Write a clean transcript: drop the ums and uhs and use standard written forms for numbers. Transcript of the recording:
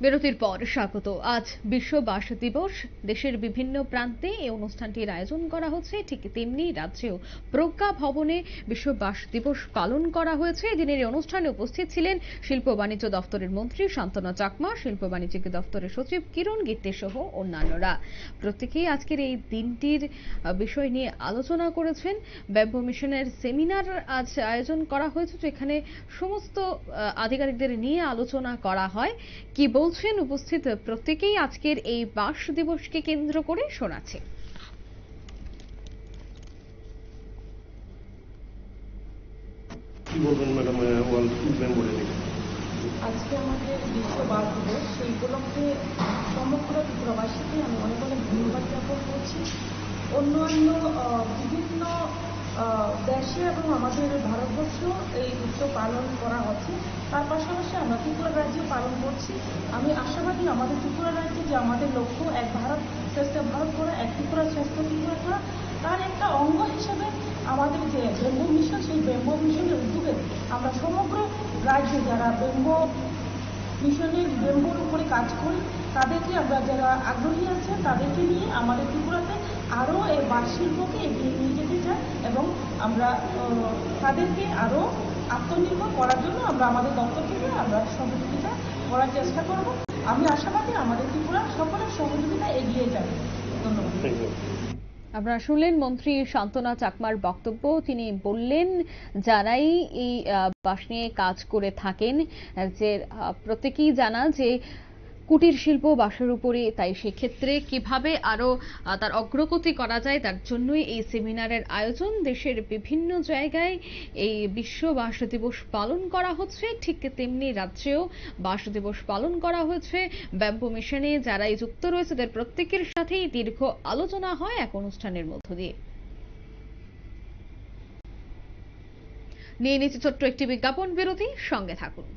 বিরতির পর স্বাগত। আজ বিশ্ব বাঁশ দিবস। দেশের বিভিন্ন প্রান্তে এই অনুষ্ঠানটির আয়োজন করা হচ্ছে, ঠিক তেমনি রাজ্যেও প্রজ্ঞা ভবনে বিশ্ব বাঁশ দিবস পালন করা হয়েছে। এদিনের এই অনুষ্ঠানে উপস্থিত ছিলেন শিল্প বাণিজ্য দপ্তরের মন্ত্রী শান্তনা চাকমা, শিল্প বাণিজ্য দপ্তরের সচিব কিরণ গিত্তে সহ অন্যান্যরা। প্রত্যেকেই আজকের এই দিনটির বিষয় নিয়ে আলোচনা করেছেন। ব্যাম্বো মিশনের সেমিনার আজ আয়োজন করা হয়েছে, যেখানে সমস্ত আধিকারিকদের নিয়ে আলোচনা করা হয়। কি বলছেন উপস্থিত প্রত্যেকেই আজকের এই বাঁশ দিবসকে কেন্দ্র করে শোনাচ্ছে। কি বলবেন ম্যাডাম, আজকে আমাদের বিশ্ব বাঁশ দিবস, সেই উপলক্ষে সমগ্র ত্রিপুরাবাসীকে আমি অনেক অনেক ধন্যবাদ জ্ঞাপন করছি। অন্যান্য বিভিন্ন দেশে এবং আমাদের ভারতবর্ষ এই উৎসব পালন করা হচ্ছে, তার পাশাপাশি আমরা ত্রিপুরা রাজ্যে পালন করছি। আমি আশাবাদী আমাদের ত্রিপুরা রাজ্যে যে আমাদের লক্ষ্য এক ভারত শ্রেষ্ঠ ভারত করা, এক ত্রিপুরা শ্রেষ্ঠ ত্রিপুরা করা, তার একটা অঙ্গ হিসেবে আমাদের যে ব্যাম্বো মিশন, সেই ব্যাম্বো মিশনের উদ্যোগে আমরা সমগ্র রাজ্যে যারা ব্যাম্বো মিশনের ব্যাম্বোর উপরে কাজ করি, তাদেরকে আমরা যারা আগ্রহী আছে তাদেরকে নিয়ে আমাদের ত্রিপুরাতে আরও এই বাঁশ শিল্পকে এগিয়ে নিয়ে যেতে চাই এবং আমরা তাদেরকে আরও আত্মনির্ভর করার জন্য আমরা আমাদের দপ্তর থেকে আমরা সহযোগিতা করার চেষ্টা করব। আমি আশাবাদী আমাদের ত্রিপুরা সকলের সহযোগিতা এগিয়ে যাবে। ধন্যবাদ। আপনারা শুনলেন মন্ত্রী শান্তনা চাকমার বক্তব্য। তিনি বললেন, যারাই এই বাঁশ নিয়ে কাজ করে থাকেন, যে প্রত্যেকেই জানা যে কুটির শিল্প বাঁশের উপরে, তাই সেক্ষেত্রে কিভাবে আরো তার অগ্রগতি করা যায়, তার জন্যই এই সেমিনারের আয়োজন। দেশের বিভিন্ন জায়গায় এই বিশ্ব বাঁশ দিবস পালন করা হচ্ছে, ঠিক তেমনি রাজ্যেও বাঁশ দিবস পালন করা হয়েছে। ব্যাম্বো মিশনে যারাই যুক্ত রয়েছে তাদের প্রত্যেকের সাথেই দীর্ঘ আলোচনা হয় এক অনুষ্ঠানের মধ্য দিয়ে। নিয়ে নিচ্ছে ছোট্ট একটি বিজ্ঞাপন বিরতি, সঙ্গে থাকুন।